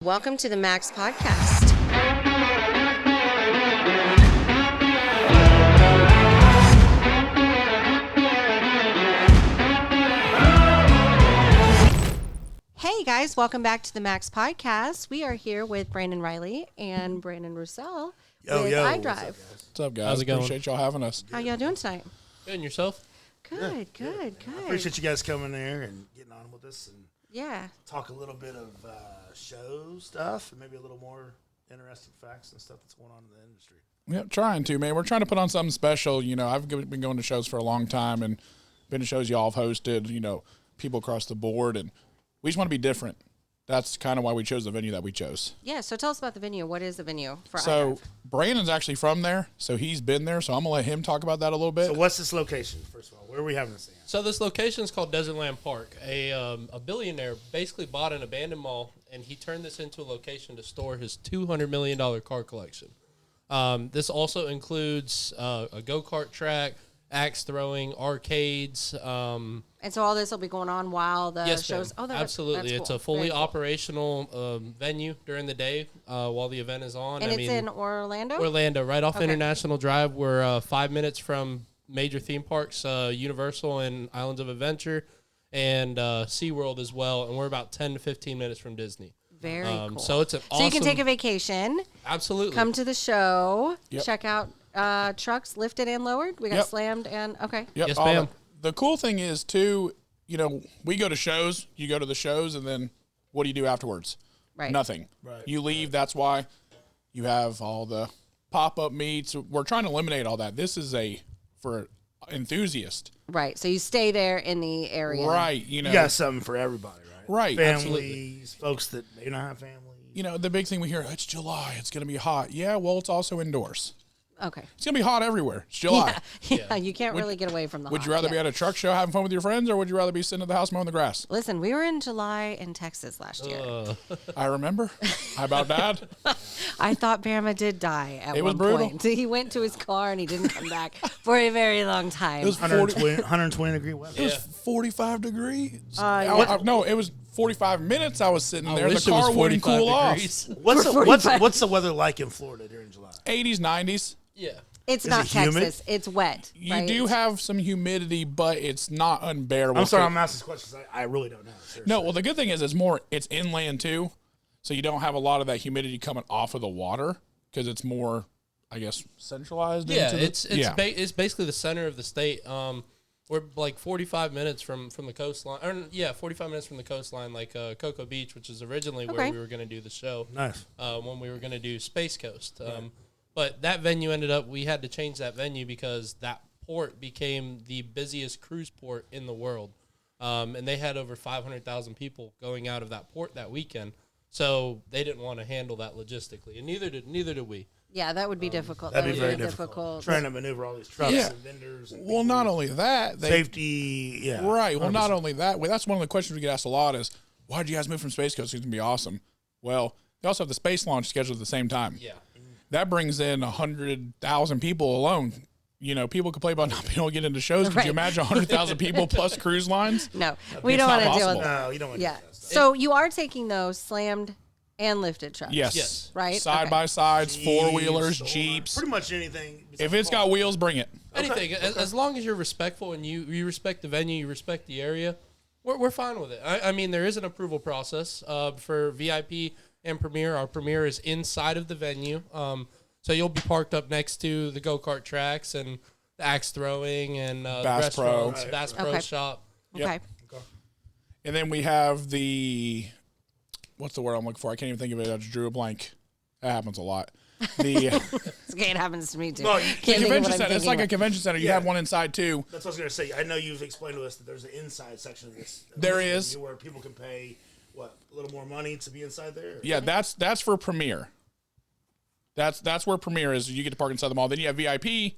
Welcome to the Max Podcast. Hey guys, welcome back to the Max Podcast. We are here with Brandon Riley and Brandon Rousell with IDrive. What's up, guys? How's it going? Appreciate y'all having us. How y'all doing tonight? Good, and yourself? Good. I appreciate you guys coming there and getting on with us and talk a little bit of show stuff and maybe a little more interesting facts and stuff that's going on in the industry. Yep, trying to, man. We're trying to put on something special. You know, I've been going to shows for a long time and been to shows y'all have hosted, you know, people across the board, and we just want to be different. That's kind of why we chose the venue that we chose. Yeah, so tell us about the venue. What is the venue for So IDrive? Brandon's actually from there, so he's been there, so I'm going to let him talk about that a little bit. So what's this location, first of all? Where are we having this at? So this location is called Desertland Park. A billionaire basically bought an abandoned mall, and he turned this into a location to store his $200 million car collection. This also includes a go-kart track, axe throwing, arcades. And so all this will be going on while the Yes, shows. ma'am. Oh, Absolutely. that's It's cool. a fully Very cool. operational venue during the day while the event is on. And it's in Orlando? Orlando, right off Okay. International Drive. We're 5 minutes from major theme parks, Universal and Islands of Adventure, and SeaWorld as well. And we're about 10 to 15 minutes from Disney. Very cool. So it's an awesome. So you can take a vacation, Absolutely. come to the show, Yep. check out trucks lifted and lowered. We got Yep. slammed and okay. Yep, Yes, all ma'am. the cool thing is, too, you know, we go to shows, you go to the shows, and then what do you do afterwards? Right. Nothing. Right. You leave. That's why you have all the pop-up meets. We're trying to eliminate all that. This is for enthusiasts. Right. So you stay there in the area. Right. You know, You got something for everybody, right? Right. Families, folks that may not have families. You know, the big thing we hear, it's July, it's going to be hot. Yeah, well, it's also indoors. Okay. It's going to be hot everywhere. It's July. Yeah. You can't really get away from the Would hot. you rather Yeah. be at a truck show having fun with your friends, or would you rather be sitting at the house mowing the grass? Listen, we were in July in Texas last year. I remember. How about that? I thought Bama did die at It was one brutal. point. He went to his car and he didn't come back for a very long time. It was 120 degree weather. It was 45 degrees. Yeah. No, it was 45 minutes I was sitting there. wish The it was car wouldn't 45 cool degrees. What's the weather like in Florida during July? off. 80s, 90s. Yeah. It's Is not it humid? Texas. It's wet. You right? do have some humidity, but it's not unbearable. I'm sorry I'm asking this question because I really don't know. Seriously. No, well, the good thing is it's inland too, so you don't have a lot of that humidity coming off of the water because it's more, I guess, centralized. Yeah, into the, it's basically the center of the state. We're like 45 minutes from the coastline. 45 minutes from the coastline, like Cocoa Beach, which is originally where Okay. we were going to do the show. Nice. When we were going to do Space Coast. But that venue we had to change that venue because that port became the busiest cruise port in the world. And they had over 500,000 people going out of that port that weekend. So they didn't want to handle that logistically, and neither did we. Yeah, that would be difficult. That'd That be would very difficult. difficult. Trying to maneuver all these trucks Yeah. and vendors. And Well, not only that, safety. Yeah. Right. Well, 100%. not only that. Well, that's one of the questions we get asked a lot is, why did you guys move from Space Coast? It's going to be awesome. Well, they also have the space launch scheduled at the same time. Yeah. That brings in 100,000 people alone. You know, people complain about not being able to get into shows. Could Right. you imagine 100,000 people plus cruise lines? No, we It's don't not want to deal with possible. that. No, you don't want to Yeah. do that stuff. So you are taking those slammed and lifted trucks. Yes. Yes. Right? Side Okay. by sides, four-wheelers, Jeeps, Jeeps. Pretty much anything. If it's got wheels, bring it. Anything, as long as you're respectful and you respect the venue, you respect the area, we're fine with it. I mean, there is an approval process for VIP and Premier. Our Premier is inside of the venue, so you'll be parked up next to the go-kart tracks and the axe throwing and Bass Pro. restaurants, Bass Pro Okay. shop. Okay. And then we have the, what's the word I'm looking for? I can't even think of it. I just drew a blank. That happens a lot. The It's okay. It happens to me too. No, you- Can't think of convention what I'm center. It's thinking like a of. convention center. You Yeah. have one inside too. That's what I was going to say. I know you've explained to us that there's an inside section of this. There is. Where people can pay, a little more money to be inside there? Yeah, that's for Premier. That's where Premier is. You get to park inside the mall. Then you have VIP,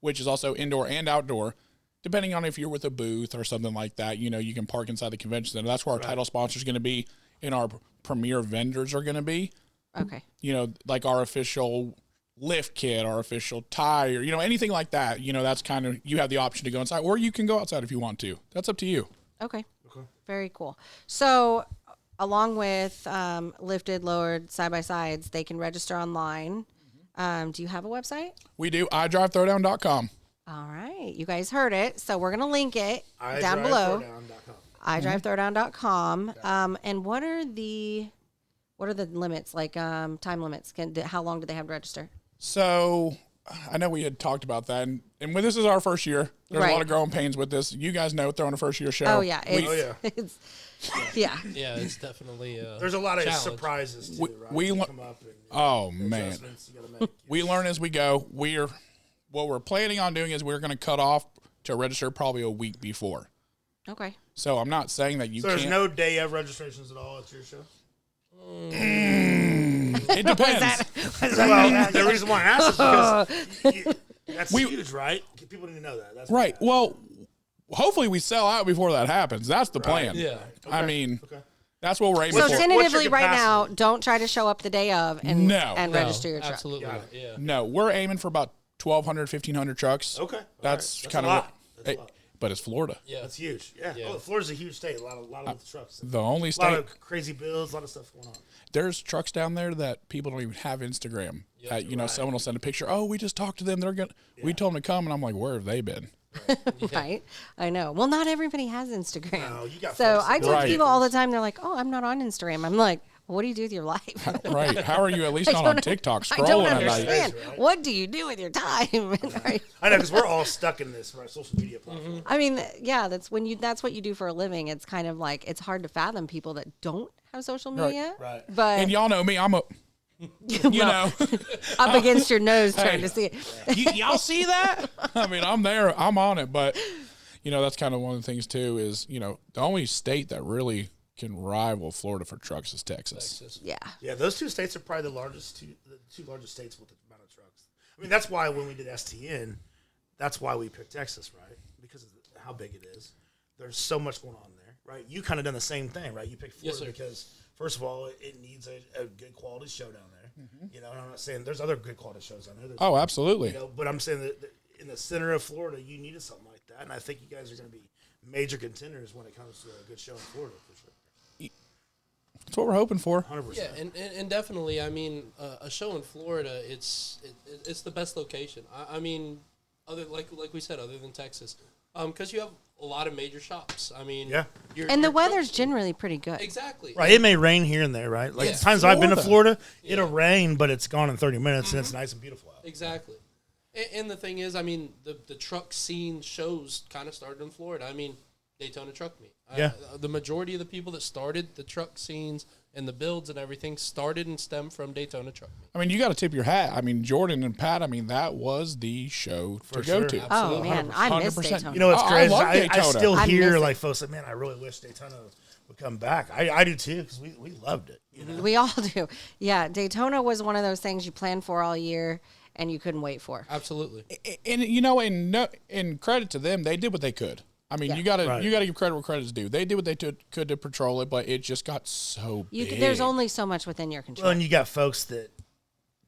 which is also indoor and outdoor. Depending on if you're with a booth or something like that, you know, you can park inside the convention center. That's where our title sponsor is going to be, and our Premier vendors are going to be. Okay. You know, like our official lift kit, our official tire, you know, anything like that. You know, that's kind of, you have the option to go inside, or you can go outside if you want to. That's up to you. Okay. Very cool. So along with lifted, lowered, side-by-sides, they can register online. Do you have a website? We do. IDriveThrowdown.com. All right. You guys heard it. So we're going to link it down below. IDriveThrowdown.com. And what are the limits, like time limits? How long do they have to register? So I know we had talked about that. And when this is our first year, there's a lot of growing pains with this. You guys know throwing a first-year show. Oh, yeah. Yeah, it's definitely there's a lot of surprises too, right? We learn as we go. What we're planning on doing is we're going to cut off to register probably a week before. Okay. So I'm not saying that you can't. So there's no day of registrations at all at your show? It depends. Well, the reason why I asked is because that's huge, right? People need to know that. That's right. Well, hopefully we sell out before that happens. That's the plan. Yeah. Okay. I mean, that's what we're aiming so for. So tentatively right now, don't try to show up the day of and register your truck. Absolutely not. Yeah. No, we're aiming for about 1,200, 1,500 trucks. Okay. That's right. kind of what. But it's Florida. Yeah. That's huge. Yeah. Oh, Florida's a huge state. A lot of trucks. The only state. A lot of crazy bills, a lot of stuff going on. There's trucks down there that people don't even have Instagram. Someone will send a picture. Oh, we just talked to them. We told them to come. And I'm like, where have they been? Right. I know. Well, not everybody has Instagram. No, you got so I tell people all the time, they're like, oh, I'm not on Instagram. I'm like, what do you do with your life? Right. How are you at least not on TikTok scrolling I don't at understand. night? What do you do with your time? Right. I know, because we're all stuck in this social media platform. I mean, yeah, that's what you do for a living. It's kind of like, it's hard to fathom people that don't have social media. Right. But And y'all know me. I'm up against your nose trying to see it. Y'all see that? I mean, I'm there. I'm on it. But, that's kind of one of the things, too, is, the only state that really can rival Florida for trucks is Texas. Yeah. Yeah, those two states are probably the two largest states with the amount of trucks. I mean, that's why when we did STN, that's why we picked Texas, right? Because of how big it is. There's so much going on there, right? You kind of done the same thing, right? You picked Florida because, first of all, it needs a good quality show down there. And I'm not saying there's other good quality shows down there. Absolutely. But I'm saying that in the center of Florida, you needed something like that. And I think you guys are going to be major contenders when it comes to a good show in Florida, for sure. That's what we're hoping for. 100%. Yeah, and definitely, I mean, a show in Florida, it's the best location. I mean, like we said, other than Texas, because you have a lot of major shops. I mean, and the weather's generally pretty good. Exactly. Right, it may rain here and there, right? Like times I've been to Florida, it'll rain, but it's gone in 30 minutes, and it's nice and beautiful out. Exactly. And the thing is, I mean, the truck scene shows kind of started in Florida. I mean, Daytona Truck Meet. The majority of the people that started the truck scenes and the builds and everything started and stemmed from Daytona Truck Meet. I mean, you got to tip your hat. I mean, Jordan and Pat, that was the show to go to. Oh, man, I miss Daytona. You know what's crazy? I still hear, like, folks say, man, I really wish Daytona would come back. I do, too, because we loved it. We all do. Yeah, Daytona was one of those things you planned for all year and you couldn't wait for. Absolutely. And in credit to them, they did what they could. I mean, you gotta give credit where credit's due. They did what they could to patrol it, but it just got so big. There's only so much within your control. Well, and you got folks that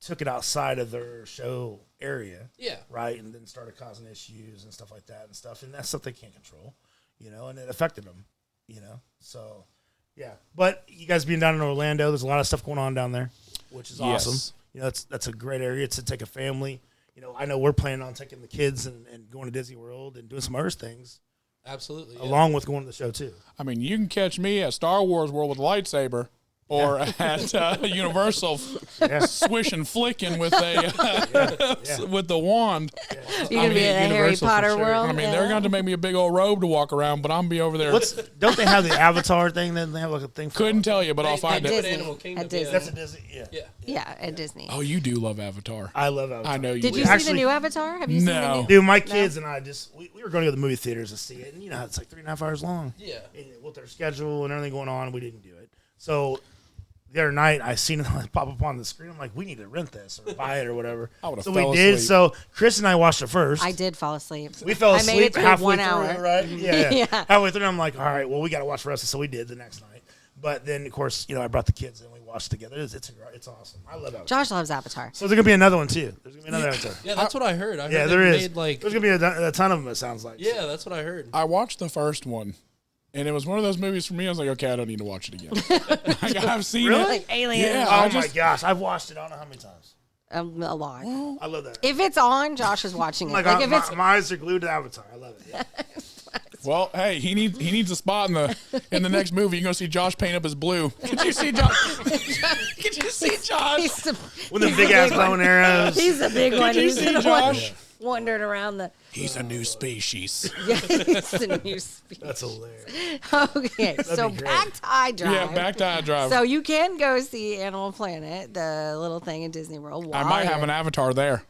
took it outside of their show area, right, and then started causing issues and stuff like that and stuff, and that's stuff they can't control, and it affected them, So, yeah. But you guys being down in Orlando, there's a lot of stuff going on down there, which is awesome. That's a great area to take a family. I know we're planning on taking the kids and going to Disney World and doing some other things. Absolutely. Along with going to the show, too. I mean, you can catch me at Star Wars World with a lightsaber or at Universal swish and flicking with with the wand. You're going to be in a Harry Potter world? I mean, they're going to make me a big old robe to walk around, but I'm going to be over there. Don't they have the Avatar thing? Then they have like a thing for Couldn't tell you, but I'll find it. At Disney. That's a Disney, Yeah, at Disney. Oh, you do love Avatar. I love Avatar. I know you do. Did you see the new Avatar? Have you seen the new? Dude, my kids and I we were going to go to the movie theaters to see it, and it's like 3.5 hours long. Yeah. And with their schedule and everything going on, we didn't do it. So the other night, I seen it pop up on the screen. I'm like, we need to rent this or buy it or whatever. So we did. So Chris and I watched it first. I did fall asleep. We fell asleep I made it halfway 1 through, hour. Right? Yeah. Halfway through, I'm like, all right, well, we got to watch the rest of it. So we did the next night. But then, of course, I brought the kids and we watched together. It's awesome. I love Avatar. Josh loves Avatar. So there's going to be another one, too. There's going to be another Avatar. Yeah, that's what I heard. There is. There's going to be a ton of them, it sounds like. Yeah, that's what I heard. I watched the first one, And it was one of those movies for me. I was like, okay, I don't need to watch it again. Like, I've seen it. Like Alien. Yeah, my gosh, I've watched it. I don't know how many times. A lot. I love that. If it's on, Josh is watching it. Like, if it's my eyes are glued to Avatar. I love it. Yeah. Well, hey, he needs a spot in the next movie. You can go see Josh paint up as blue. Could you see Josh? Could you see Josh? With the big ass bow and arrows. He's a big one. Could you see Josh? Wandering around the. He's a new species. Yeah, he's a new species. That's hilarious. Okay, so back to iDrive. Yeah, back to iDrive. So you can go see Animal Planet, the little thing in Disney World. I might have an avatar there.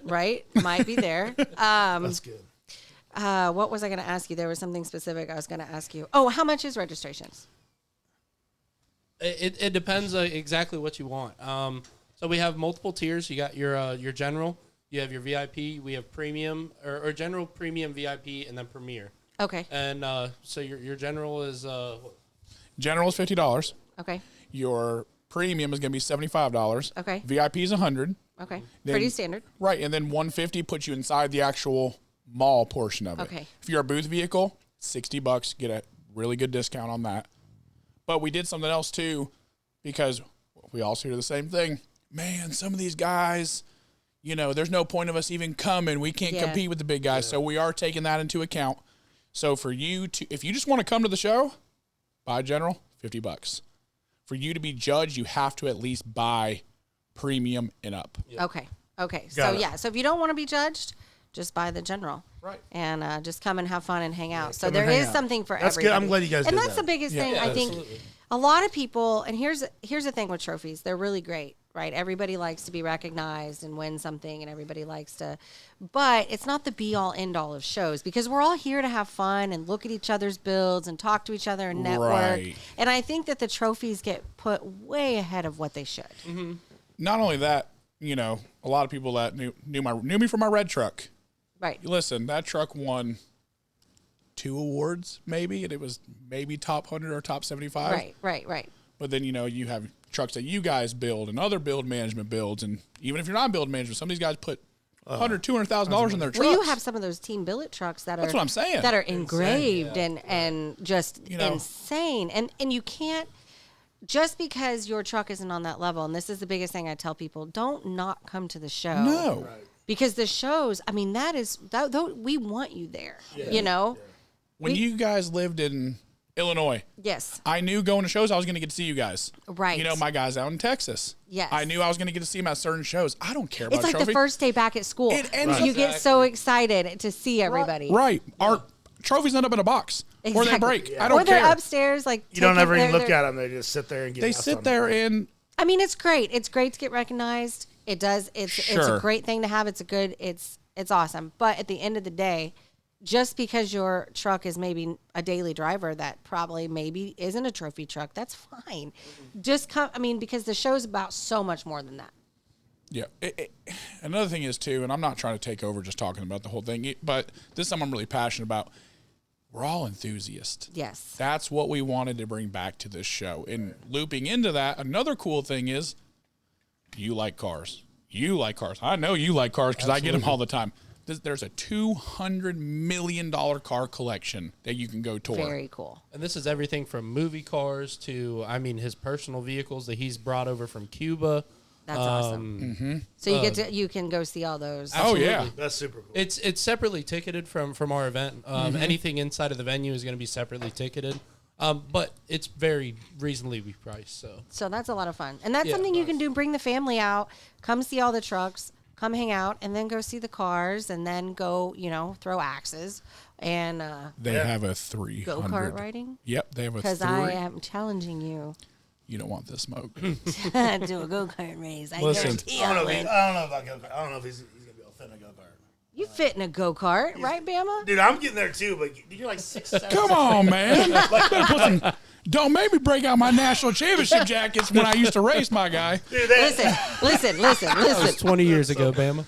Right? Might be there. That's good. What was I going to ask you? There was something specific I was going to ask you. Oh, how much is registrations? It depends exactly what you want. So we have multiple tiers. You got your general. You have your VIP. We have premium or general, premium, VIP, and then premier. Okay. And so your general is General is $50. Okay. Your premium is going to be $75. Okay. VIP is $100. Okay. Then- Pretty standard. Right, and then $150 puts you inside the actual mall portion of it. Okay. If you're a booth vehicle, $60, get a really good discount on that. But we did something else too, because we also hear the same thing. Man, some of these guys, there's no point of us even coming. We can't compete with the big guys. Yeah. So we are taking that into account. So for you if you just want to come to the show, buy general, $50. For you to be judged, you have to at least buy premium and up. Yep. Okay. So if you don't want to be judged, just buy the general. Right. And just come and have fun and hang out. Yeah, so there is something for everybody. Good. I'm glad you guys did that. And that's that. the biggest thing. Yeah, I think absolutely. a lot of people, and here's the thing with trophies. They're really great, right? Everybody likes to be recognized and win something, and everybody likes to, but it's not the be-all, end-all of shows, because we're all here to have fun and look at each other's builds and talk to each other and network. Right. And I think that the trophies get put way ahead of what they should. Mm-hmm. Not only that, a lot of people that knew me from my red truck. Right. Listen, that truck won 2 awards, maybe, and it was maybe top 100 or top 75. Right. But then, you have trucks that you guys build and other build management builds. And even if you're not build management, some of these guys put $100,000, $200,000 in their trucks. Well, you have some of those team billet trucks that That's what I'm saying. That are engraved and just insane. And you can't, just because your truck isn't on that level, and this is the biggest thing I tell people, don't not come to the show. No. Right. Because the shows, I mean, we want you there, When you guys lived in Illinois, Yes. I knew going to shows I was going to get to see you guys. Right. My guys out in Texas. Yes. I knew I was going to get to see them at certain shows. I don't care about It's like trophy. the first day back at school. It ends You get so excited to see everybody. Right. Our trophies end up in a box. Or they Exactly. break. Yeah. I don't Or they're care. upstairs, like You don't ever even they're- look at them. They just sit there and get They asked sit on there them. and I mean, it's great. It's great to get recognized. It does. It's a Sure. great thing to have. It's awesome. But at the end of the day, just because your truck is maybe a daily driver that probably maybe isn't a trophy truck, that's fine. Just come. I mean, because the show's about so much more than that. yeah. Another thing is too, and I'm not trying to take over just talking about the whole thing, but this is something I'm really passionate about. We're all enthusiasts. Yes. That's what we wanted to bring back to this show. And looping into that, another cool thing is you like cars. You like cars. I know you like cars because I get them all the time. There's a $200 million car collection that you can go tour. Very cool. And this is everything from movie cars to, his personal vehicles that he's brought over from Cuba. That's awesome. So you can go see all those. Oh, yeah. That's super cool. It's separately ticketed from our event. Anything inside of the venue is going to be separately ticketed. But it's very reasonably priced. So that's a lot of fun. And that's something you can do. Bring the family out, come see all the trucks, come hang out, and then go see the cars, and then go, throw axes. And They have a 300. go-kart riding. Yep, they have a 3. Because I am challenging you You don't want this smoke. to a go-kart race. I Listen. guarantee I I'll don't win. know about go-kart. I don't know if he's going to be able to fit in a go-kart. You fit in a go-kart, right, Bama? Dude, I'm getting there too, but you're like 6'7". Come on, man. Don't make me break out my national championship jackets when I used to race, my guy. Dude, Listen. That was 20 years ago, Bama.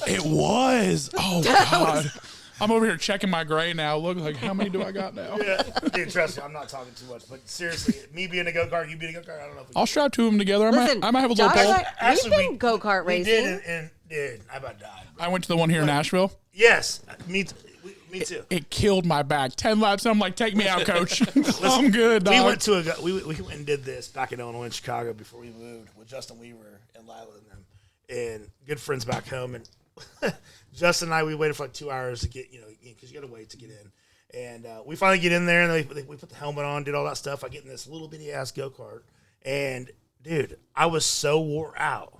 It was. Oh, God. I'm over here checking my gray now. Look, like, how many do I got now? Yeah. Dude, trust me, I'm not talking too much, but seriously, me being a go-kart, you being a go-kart, I don't know if we I'll strap 2 of them together. Listen, I might have a little Josh, poll. we've been go-kart we racing. did, and dude, I about died. I went to the one here in Nashville. Yes, me Me too. It killed my back. 10 laps. I'm like, take me out, coach. I'm good, dog. We went to we went and did this back in Illinois and Chicago before we moved with Justin Weaver and Lila and them, and good friends back home. And Justin and I, we waited for like 2 hours to get, because you got to wait to get in. And we finally get in there, and we put the helmet on, did all that stuff. I get in this little bitty ass go-kart. And, dude, I was so wore out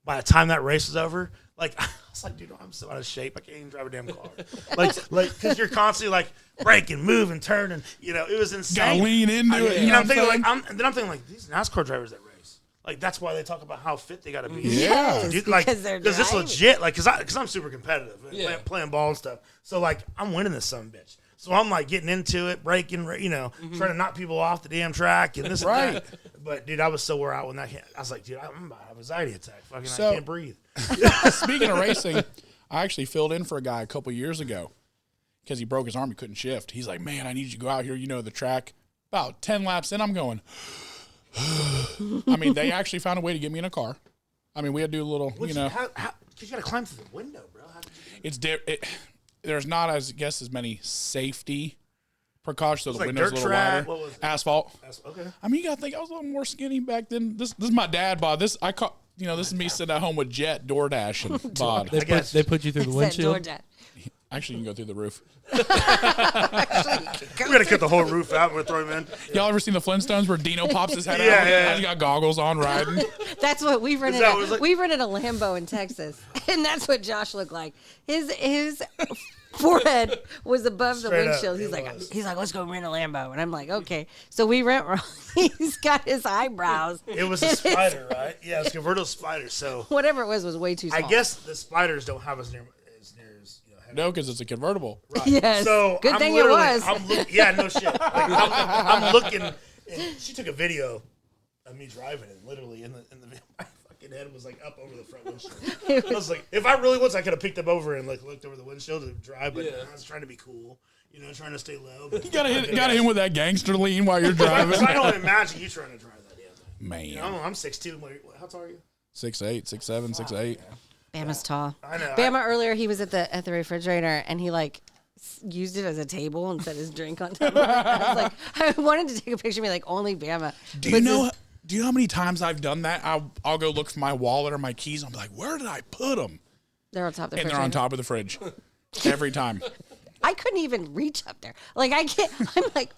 by the time that race was over. Like, I was like, dude, I'm so out of shape. I can't even drive a damn car. like, because you're constantly like braking, moving, turning. It was insane. Gotta lean into it. And I'm thinking like these NASCAR drivers that race. Like, that's why they talk about how fit they got to be. Yes, dude, because they're this driving. legit. Like, because I'm super competitive, playing ball and stuff. So like, I'm winning this son of a bitch. So I'm like getting into it, braking, trying to knock people off the damn track and this and that. But dude, I was so wore out when that hit. I was like, dude, I'm about to have an anxiety attack. I can't breathe. Speaking of racing, I actually filled in for a guy a couple years ago because he broke his arm. He couldn't shift. He's like, man, I need you to go out here. The track. About 10 laps in, I'm going. I mean, they actually found a way to get me in a car. I mean, we had to do a little, Because you got to climb through the window, bro. It's there's not, as many safety precautions, so the like window's a dirt little track? wider. What was it? Asphalt. Okay. I mean, you gotta think I was a little more skinny back then. This is my dad bod. This I caught. This is me sitting at home with Jet DoorDash and bod. They put you through the windshield. Actually, you can go through the roof. We're gonna cut the whole roof out. We're gonna throw him in. Y'all ever seen the Flintstones where Dino pops his head out? Yeah. He's got goggles on riding. That's what we rented. like- We rented a Lambo in Texas, and that's what Josh looked like. His forehead was above the Straight up, windshield. it He's like, let's go rent a Lambo, and I'm like, okay. So we rent. He's got his eyebrows. It was a Spider, right? Yeah, it's a convertible Spider. So Whatever it was way too small. I guess the Spiders don't have as near head. No, because it's a convertible. Right. Yes. So Good I'm thing it literally- was. No shit. Like, I'm looking. And she took a video of me driving, and literally in the video, my fucking head was like up over the front windshield. I was like, if I really was, I could have picked them over and like looked over the windshield to drive. But I was trying to be cool, trying to stay low. But You gotta hit with that gangster lean while you're driving. I don't imagine you trying to drive that damn thing. Man, I'm 6'2". How tall are you? 6'8", 6'7", 6'8". Bama's tall. I know. Bama earlier, he was at the refrigerator, and he like used it as a table and set his drink on top of it. I was like, I wanted to take a picture of me like only Bama. Do you know how many times I've done that? I'll go look for my wallet or my keys. I'm like, where did I put them? They're on top of the And refrigerator. they're on top of the fridge every time. I couldn't even reach up there. Like I can't. I'm like,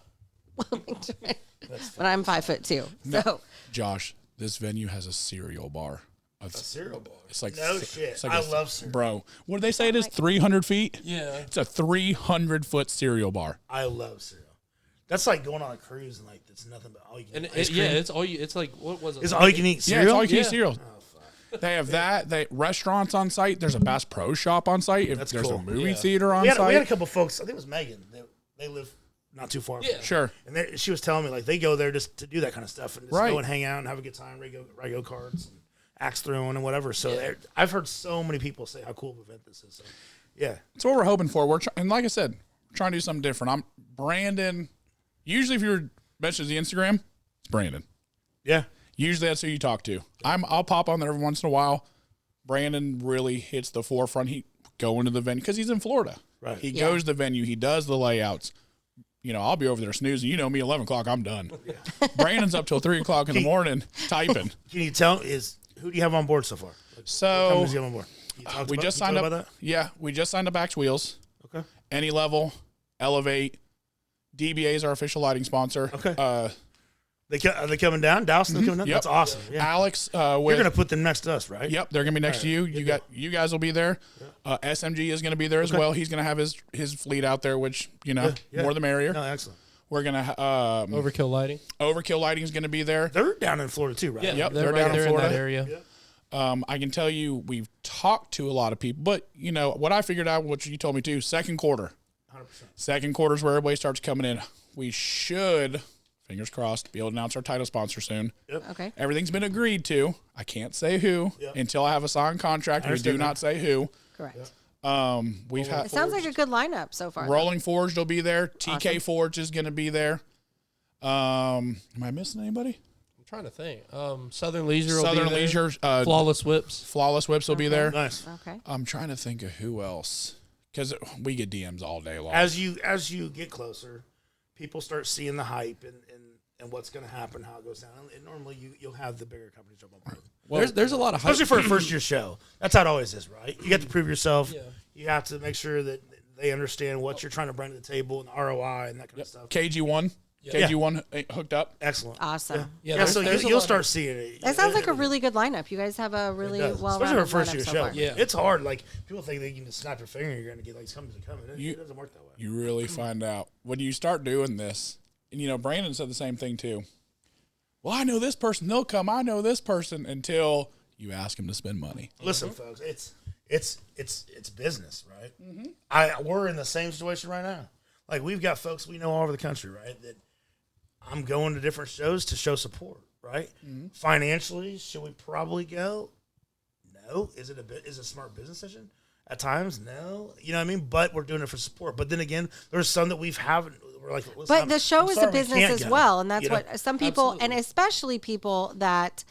but I'm 5'2". So Josh, this venue has a cereal bar. A cereal bar. It's like no shit. It's like I love cereal. Bro, what did they say it is? 300 feet? Yeah. It's a 300-foot cereal bar. I love cereal. That's like going on a cruise and like it's nothing but all you can eat. It's all you. It's like what was it? It's all you can eat cereal. Yeah, it's all you can eat Yeah. cereal. They have that. They restaurants on site. There's a Bass Pro Shop on site. If That's there's cool. a movie Yeah. theater on we had site. a couple folks. I think it was Megan. They live not too far. Yeah. Sure. And she was telling me like they go there just to do that kind of stuff and just Right. go and hang out and have a good time, rego cards, and axe throwing and whatever. So I've heard so many people say how cool of an event this is. So, yeah. That's what we're hoping for. And like I said, we're trying to do something different. I'm Brandon. Usually, if you're mentions the Instagram, it's Brandon. Yeah. Usually, that's who you talk to. I'll pop on there every once in a while. Brandon really hits the forefront. He going to the venue because he's in Florida. Right. He goes to the venue. He does the layouts. I'll be over there snoozing. Me, 11 o'clock, I'm done. Brandon's up till 3 o'clock in the morning typing. Can you tell who do you have on board so far? How So many do you have on board? we just signed up. About that? Yeah, we just signed up Axe Wheels. Okay. Any level, Elevate. DBA is our official lighting sponsor. Okay. Are they coming down? Dowson coming down? Yep. That's awesome. Yeah. Alex, You're gonna put them next to us, right? Yep, they're gonna be next to you. You guys will be there. SMG is gonna be there as well. He's gonna have his fleet out there, which more the merrier. No, excellent. We're gonna Overkill lighting. Overkill Lighting is gonna be there. They're down in Florida too, right? Yeah, Yep, they're they're right down in there in Florida. that area. Yeah. I can tell you we've talked to a lot of people, but what I figured out, what you told me too, second quarter. 100%. Second quarter is where everybody starts coming in. We should, fingers crossed, be able to announce our title sponsor soon. Yep. okay. Everything's been agreed to. I can't say who until I have a signed contract. We do understand not say who. Correct. We've had It sounds like a good lineup so far. Rolling Forged will be there. TK Forge is going to be there. Am I missing anybody? I'm trying to think. Southern Leisure. Will Southern be there. Leisure. Flawless Whips. Flawless Whips will be there. Nice. Okay. I'm trying to think of who else. because we get DMs all day long. As you get closer, people start seeing the hype and what's going to happen, how it goes down. And normally you'll have the bigger companies jump on board. Well, there's a lot of hype. Especially for a first year show. That's how it always is, right? You have to prove yourself. Yeah. You have to make sure that they understand what you're trying to bring to the table and the ROI and that kind of stuff. KG1. KG1 hooked up. Excellent. Awesome. Yeah, so you'll start seeing it. That sounds like a really good lineup. You guys have a really well-rounded especially for a first year lineup so show. far. Yeah. It's hard. Like, people think they can just snap your finger and you're going to get like something to come. It doesn't work that way. You really find out when you start doing this. And, Brandon said the same thing too. Well, I know this person. They'll come. I know this person until you ask them to spend money. Listen, folks, it's business, right? Mm-hmm. We're in the same situation right now. Like, we've got folks we know all over the country, right? That I'm going to different shows to show support, right? Mm-hmm. Financially, should we probably go? No. Is it a smart business decision? At times, no. You know what I mean? But we're doing it for support. But then again, there's some that we're like, but the show is a business as well, and that's what some people, Absolutely. and especially people that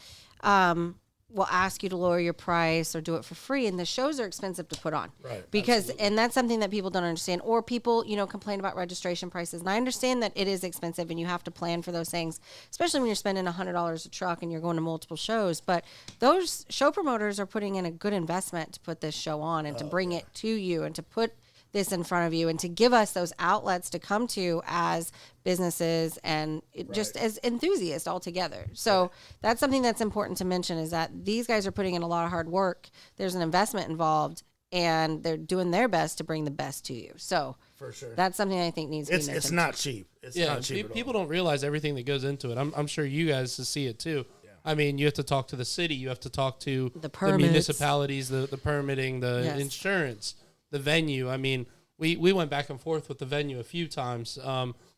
will ask you to lower your price or do it for free, and the shows are expensive to put on, right? Because and that's something that people don't understand, or people complain about registration prices, and I understand that it is expensive, and you have to plan for those things, especially when you're spending $100 a truck and you're going to multiple shows. But those show promoters are putting in a good investment to put this show on and to bring it to you and to put this in front of you and to give us those outlets to come to as businesses and just as enthusiasts all together. So that's something that's important to mention, is that these guys are putting in a lot of hard work. There's an investment involved, and they're doing their best to bring the best to you. So for sure, that's something I think needs to be mentioned. It's not cheap. It's not cheap at all. People don't realize everything that goes into it. I'm sure you guys see it too. Yeah. I mean, you have to talk to the city. You have to talk to the municipalities, the permitting, the insurance, the venue. I mean, we went back and forth with the venue a few times,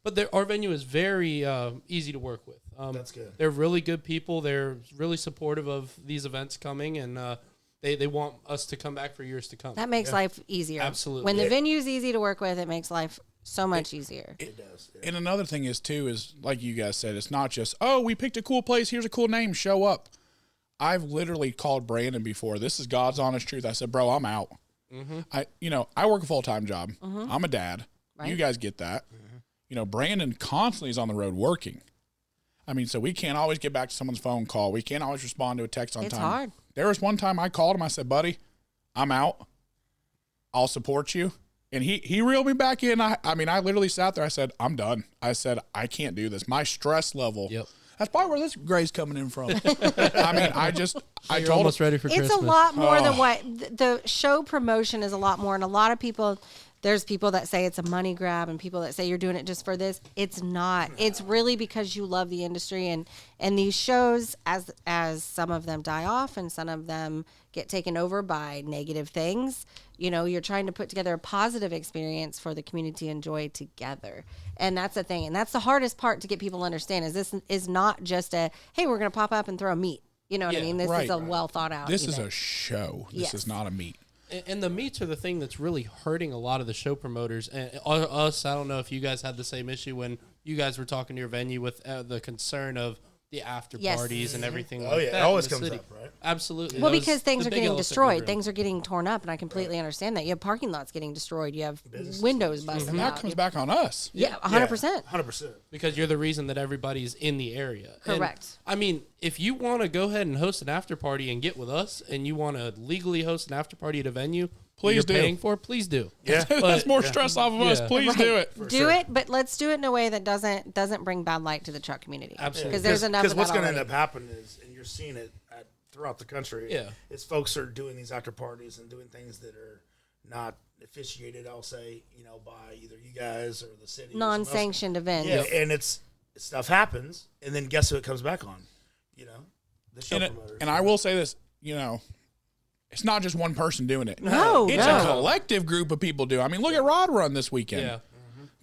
but our venue is very easy to work with. That's good. They're really good people. They're really supportive of these events coming, and they want us to come back for years to come. That makes life easier. Absolutely. When the venue's easy to work with, it makes life so much easier. It does. Yeah. And another thing is like you guys said, it's not just, we picked a cool place. Here's a cool name. Show up. I've literally called Brandon before. This is God's honest truth. I said, bro, I'm out. Mm-hmm. I work a full-time job. Mm-hmm. I'm a dad. Right. You guys get that. Mm-hmm. Brandon constantly is on the road working. I mean, so we can't always get back to someone's phone call. We can't always respond to a text on time. It's hard. There was one time I called him. I said, buddy, I'm out. I'll support you. And he reeled me back in. I literally sat there. I said, I'm done. I said, I can't do this. My stress level. Yep. That's probably where this gray's coming in from. I mean, I told almost ready for Christmas. It's a lot more than what the show promotion is. A lot more, and a lot of people. There's people that say it's a money grab, and people that say you're doing it just for this. It's not. No. It's really because you love the industry, and these shows, as some of them die off and some of them get taken over by negative things. You're trying to put together a positive experience for the community to enjoy together, and that's the thing. And that's the hardest part to get people to understand. Is this is not just a hey, we're going to pop up and throw meat. You know what I mean? This is a well thought out. This is a show. This is not a meet. And the meets are the thing that's really hurting a lot of the show promoters. And us, I don't know if you guys had the same issue when you guys were talking to your venue with the concern of the after parties and everything like that. It always comes up, right? Absolutely. Well, because things are getting destroyed. Things are getting torn up, and I completely understand that. You have parking lots getting destroyed. You have windows busted and that comes back on us. Yeah, 100%. 100%. Because you're the reason that everybody's in the area. Correct. And, if you want to go ahead and host an after party and get with us, and you want to legally host an after party at a venue, please paying for, please do. Yeah, that's more stress off of us. Please do it. Do it, but let's do it in a way that doesn't bring bad light to the truck community. Absolutely, because there's enough. Because what's going to end up happening is, and you're seeing it throughout the country. Yeah, is folks are doing these after parties and doing things that are not officiated. I'll say, by either you guys or the city. Non-sanctioned events. Yeah, and stuff happens, and then guess who it comes back on? The show promoters. And I will say this, it's not just one person doing it. No, it's a collective group of people doing. I mean, look at Rod Run this weekend. Yeah.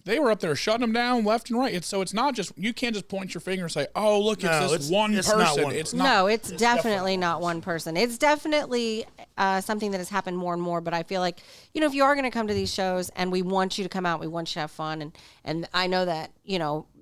They were up there shutting them down left and right. It's not just, you can't just point your finger and say, oh, look, it's one person. It's not. No, it's definitely not one person. It's definitely something that has happened more and more. But I feel like, if you are going to come to these shows and we want you to come out, we want you to have fun. And I know that,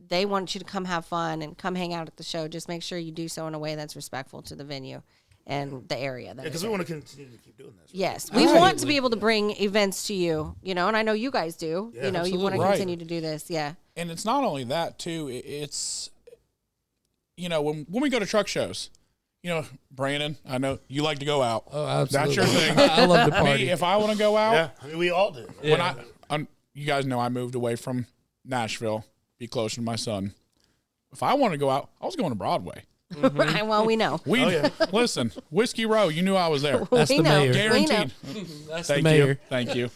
they want you to come have fun and come hang out at the show. Just make sure you do so in a way that's respectful to the venue and the area. Because we want to continue to keep doing this. Right? Yes, we want to be able to bring events to you, and I know you guys do. Yeah, You want to continue to do this, yeah. And it's not only that too. It's when we go to truck shows, Brandon, I know you like to go out. Oh, absolutely. That's your thing. I love to party. Me, if I want to go out, yeah, I mean we all do. When you guys know I moved away from Nashville, be closer to my son. If I want to go out, I was going to Broadway. Right. Well, we know. Listen, Whiskey Row. You knew I was there. That's the mayor. Guaranteed. That's the mayor. Thank you.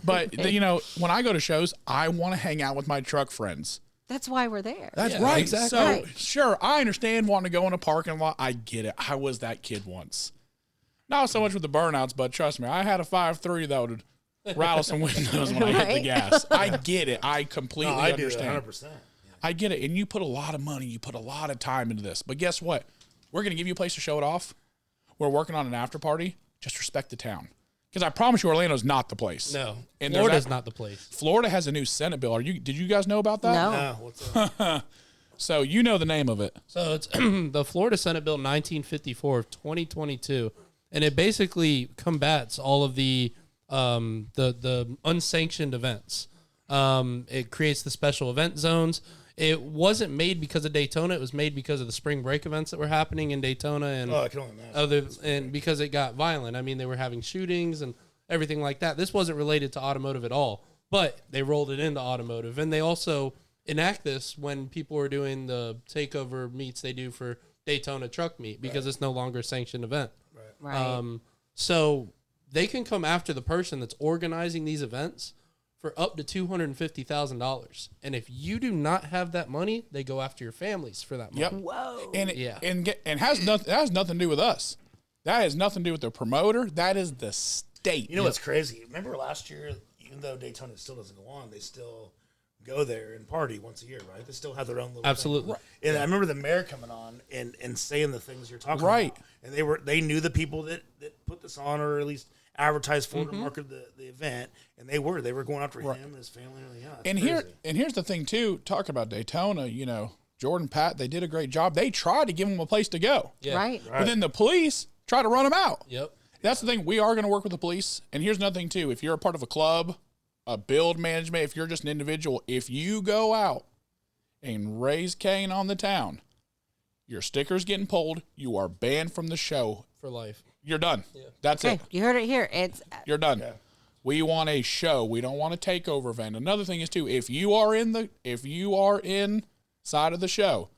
But when I go to shows, I want to hang out with my truck friends. That's why we're there. That's right. Exactly. So sure, I understand wanting to go in a parking lot. I get it. I was that kid once. Not so much with the burnouts, but trust me, I had a 5.3 that would rattle some windows when I hit the gas. I get it. I completely understand. 100%. I get it. And you put a lot of money, you put a lot of time into this. But guess what? We're going to give you a place to show it off. We're working on an after party. Just respect the town. Because I promise you, Orlando's not the place. No, And Florida's not the place. Florida has a new Senate bill. Did you guys know about that? No. What's up? So you know the name of it. So it's the Florida Senate Bill 1954 of 2022, and it basically combats all of the unsanctioned events. It creates the special event zones. It wasn't made because of Daytona. It was made because of the spring break events that were happening in Daytona and I can only imagine. and because it got violent. I mean, they were having shootings and everything like that. This wasn't related to automotive at all, but they rolled it into automotive, and they also enact this when people are doing the takeover meets they do for Daytona truck meet because it's no longer a sanctioned event. Right. So they can come after the person that's organizing these events for up to $250,000. And if you do not have that money, they go after your families for that money. Yep. Whoa. And has nothing. That has nothing to do with us. That has nothing to do with the promoter. That is the state. You know what's crazy? Remember last year, even though Daytona still doesn't go on, they still go there and party once a year, right? They still have their own little Absolutely. thing. And I remember the mayor coming on and saying the things you're talking Right. about. And they knew the people that put this on, or at least advertised for to market the event, and they were going after him and his family and everything else. And here's the thing too. Talk about Daytona. Jordan, Pat, they did a great job. They tried to give them a place to go. Yeah. Right. But then the police try to run them out. Yep. That's the thing. We are going to work with the police. And here's another thing too. If you're a part of a club, a build management, if you're just an individual, if you go out and raise Cain on the town, your sticker's getting pulled. You are banned from the show For life. You're done. Yeah. That's Okay, it. you heard it here. You're done. Yeah. We want a show. We don't want a takeover event. Another thing is too, if you are inside of the show,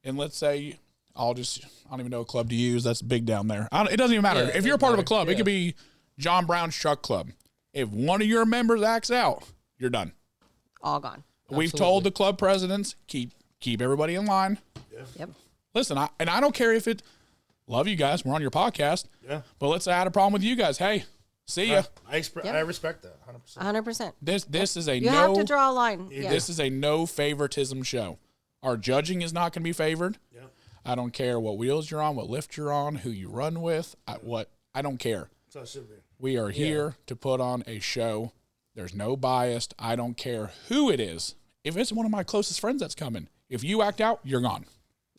and let's say I don't even know what club to use. That's big down there. It doesn't even matter. Yeah, If you're a part of a club, yeah. it could be John Brown's Truck Club. If one of your members acts out, you're done. all gone. We've told the club presidents, keep everybody in line. Yep. Listen, I don't care if it. Love you guys. We're on your podcast. Yeah. But let's say I had a problem with you guys. Hey, see ya. I respect that 100%. 100%. This is a You have to draw a line. Yeah. This is a no favoritism show. Our judging is not going to be favored. Yeah. I don't care what wheels you're on, what lift you're on, who you run with. I don't care. So it should be. We are here to put on a show. There's no bias. I don't care who it is. If it's one of my closest friends that's coming, if you act out, you're gone.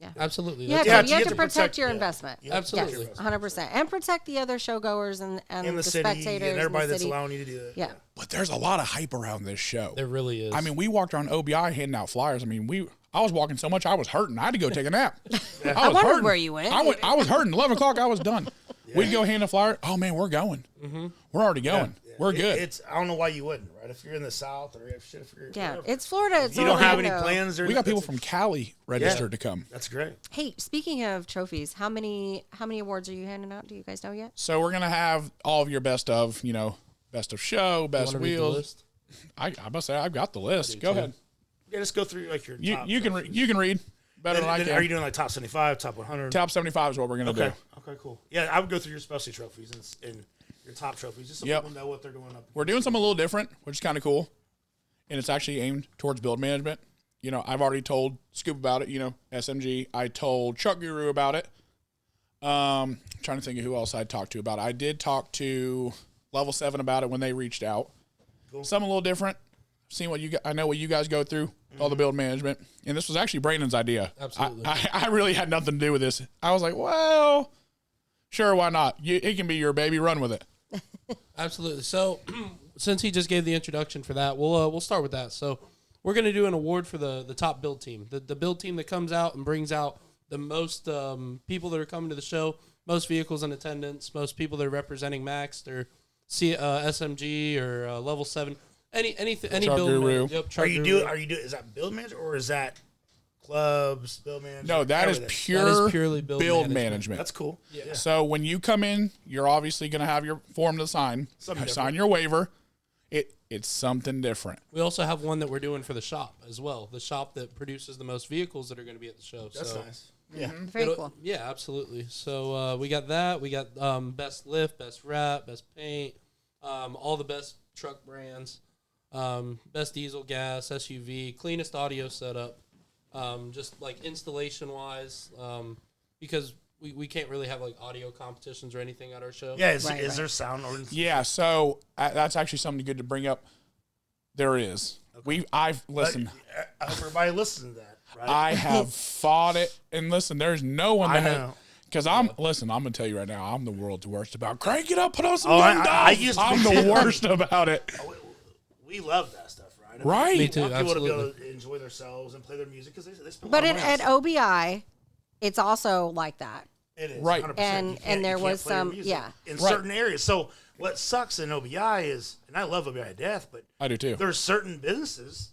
Yeah. Absolutely. You have That's- to protect your investment. Absolutely. Yes, 100%. And protect the other show goers and In the city, spectators. and everybody in the that's city. allowing you to do that. Yeah. But there's a lot of hype around this show. There really is. I mean, we walked around OBI handing out flyers. I mean, I was walking so much I was hurting. I had to go take a nap. I was wondered hurting. where you went. I was hurting. 11 o'clock, I was done. We'd go hand a flyer. Oh man, we're going. Mm-hmm. We're already going. Yeah. We're good. I don't know why you wouldn't, right? If you're in the South or if you're whatever. It's Florida. It's you don't have any Orlando. plans. We got people from Cali registered to come. That's great. Hey, speaking of trophies, how many awards are you handing out? Do you guys know yet? So we're gonna have all of your best of show, best Wanna read the wheels. list? I must say I've got the list. Go ahead. Yeah, just go through like your top. You can read better than I Then can. are you doing like top 75, top 100? Top 75 is what we're gonna do. Okay, cool. Yeah, I would go through your specialty trophies and your top trophies just so Yep. people know what they're doing up. We're doing something a little different, which is kind of cool, and it's actually aimed towards build management. I've already told Scoop about it. SMG. I told Truck Guru about it. Trying to think of who else I'd talked to about it. I did talk to Level 7 about it when they reached out. Cool. Something a little different. Seeing I know what you guys go through, all the build management, and this was actually Brandon's idea. Absolutely. I really had nothing to do with this. I was like, well, Sure, why not? It can be your baby. Run with it. Absolutely. So, since he just gave the introduction for that, we'll start with that. So, we're going to do an award for the top build team, the build team that comes out and brings out the most people that are coming to the show, most vehicles in attendance, most people that are representing Max or SMG or Level 7, any Truck build. Guru. Yep, Are you doing? Is that build manager or is that clubs build manager? No, that is purely build management. That's cool. Yeah. So when you come in, you're obviously going to have your form to sign. Sign your waiver. It's something different. We also have one that we're doing for the shop as well. The shop that produces the most vehicles that are going to be at the show. That's nice. Yeah. Very cool. Yeah, absolutely. So we got that. We got best lift, best wrap, best paint, all the best truck brands, best diesel, gas, SUV, cleanest audio setup, just like installation wise, because we can't really have like audio competitions or anything at our show. Yeah, is there sound ordinance? Yeah, so that's actually something good to bring up. There is. Okay. Listen. I hope everybody listens to that. Right? I have fought it, and listen, there's no one that. I know. Because I'm gonna tell you right now, I'm the world's worst about crank it up, put on some I'm the worst about it. We love that stuff, right? Right. Me too. We want people Absolutely. to be able to enjoy themselves and play their music because they spend. But a lot of money at OBI, it's also like that. It is Right. 100%. And there you was play your some- music yeah. in Right. certain areas. So what sucks in OBI is, and I love OBI to death, but I do too. there's certain businesses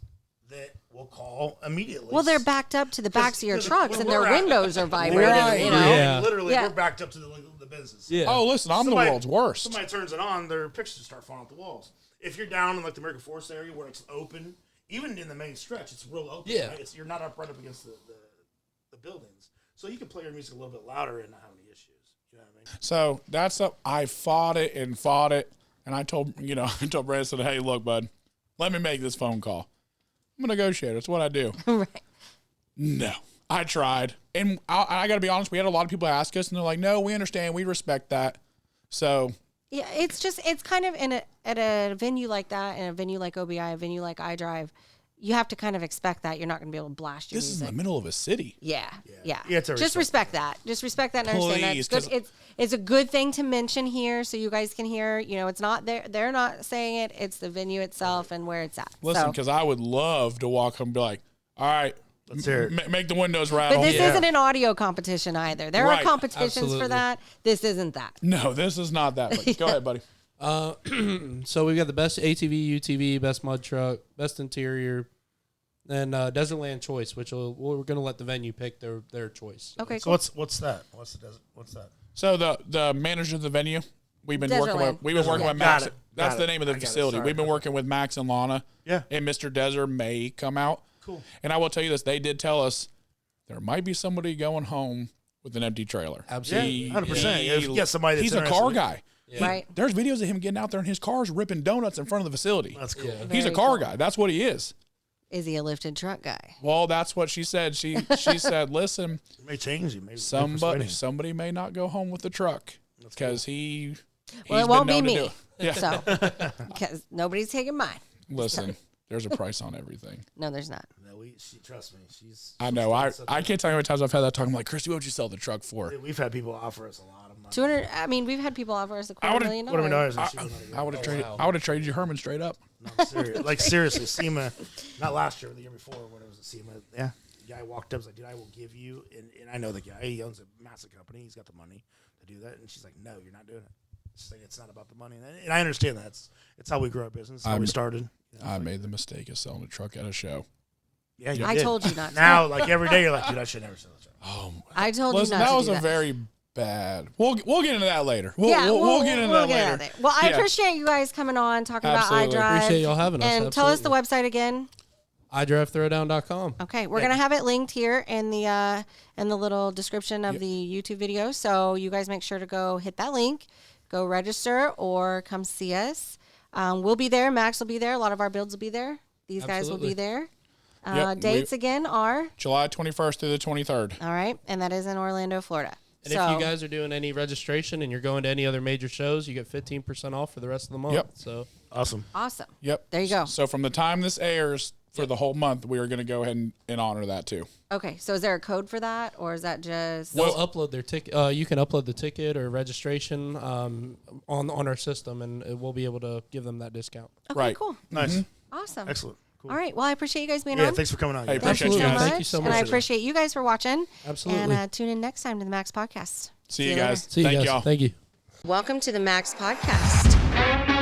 that will call immediately. Well, they're backed up to the backs of your 'cause trucks, when and their we're at- windows are Right. vibrating. You know, Yeah. Literally, Yeah. we're backed up to the business. Yeah. Oh, listen, I'm the world's worst. Somebody turns it on, their pictures start falling off the walls. If you're down in like the American Forest area where it's open, even in the main stretch, it's real open. Yeah. Right? You're not up right up against the buildings, so you can play your music a little bit louder and not have any issues. You know what I mean? So I fought it, and I told Brandon, I said, hey, look, bud, let me make this phone call. I'm a negotiator. That's what I do. right? No, I tried, and I got to be honest. We had a lot of people ask us, and they're like, "No, we understand. We respect that." So Yeah, it's kind of at a venue like that, and a venue like OBI, a venue like iDrive, you have to kind of expect that you're not going to be able to blast your this music. is in the middle of a city. Yeah. You have to Just respect that. Just respect that and understand that. Please, It's good. It's a good thing to mention here so you guys can hear, it's not they're not saying it. It's the venue itself and where it's at. Listen, So- because I would love to walk up and be like, "All right, Let's hear it. make the windows rattle." But this isn't an audio competition either. There Right, are competitions absolutely. for that. This isn't that. No, this is not that. But go ahead, buddy. So we've got the best ATV, UTV, best mud truck, best interior, and Desertland choice, which we're going to let the venue pick their choice. Okay, So cool. what's that? What's that? So the manager of the venue, we've been working Desertland. with Max. Got it. That's Got the it. name of the I got it. facility. Sorry. We've been working with Max and Lana. Yeah. And Mr. Desert may come out. Cool. And I will tell you this: they did tell us there might be somebody going home with an empty trailer. Absolutely. Yeah, 100%. If you get somebody that's he's a interested car in- guy. Right. There's videos of him getting out there and his car's ripping donuts in front of the facility. That's cool. Yeah. He's a Very car cool. guy. That's what he is. Is he a lifted truck guy? Well, that's what she said. She said, "Listen, It may change you. Maybe somebody may not go home with the truck because he's Well, it been won't be known to do me. it." Yeah. So, because nobody's taking mine. Listen, there's a price on everything. No, there's not. No, trust me. She's. I know. I can't tell you how many times I've had that talk. I'm like, Christy, what would you sell the truck for? We've had people offer us a lot of money. 200. I mean, we've had people offer us $250,000. What do we know? I would have traded. wow. I would have traded you Herman straight up. No, like seriously, SEMA, not last year, the year before, when it was at SEMA. Yeah, the guy walked up, was like, "Dude, I will give you," and I know the guy. He owns a massive company. He's got the money to do that. And she's like, "No, you're not doing it." She's like, "It's not about the money." And I understand that. It's how we grow our business. How we started. I made the mistake of selling a truck at a show. Yeah, you I did. told you not to. Now, like every day, you're like, "Dude, I should never sell a truck." Oh, I told listen, you not that to was do a that. very bad. We'll get into that later. We'll get into we'll that later. there. Well, I Yeah. appreciate you guys coming on, talking Absolutely. about iDrive. Appreciate y'all having us. And tell us the website again. IDriveThrowdown.com. Okay, we're gonna have it linked here in the little description of the YouTube video. So you guys make sure to go hit that link, go register, or come see us. We'll be there. Max will be there. A lot of our builds will be there. These guys will be there. Yep, Dates again are July 21st through the 23rd. all right, and that is in Orlando, Florida. And if you guys are doing any registration and you're going to any other major shows, you get 15% off for the rest of the month. Yep. So Awesome. awesome. Yep. There you go. So from the time this airs for the whole month, we are going to go ahead and honor that too. Okay, so is there a code for that, or is that just? They'll upload their ticket. You can upload the ticket or registration on our system, and we'll be able to give them that discount. Okay, right. Cool. Nice. Awesome. Excellent. Cool. All right. Well, I appreciate you guys being Yeah, on. thanks for coming on. I guys. appreciate you guys. Thank you so much. And I appreciate you guys for watching. Absolutely. And tune in next time to the Max Podcast. See you guys. See you Thank guys. y'all. Thank you. Welcome to the Max Podcast.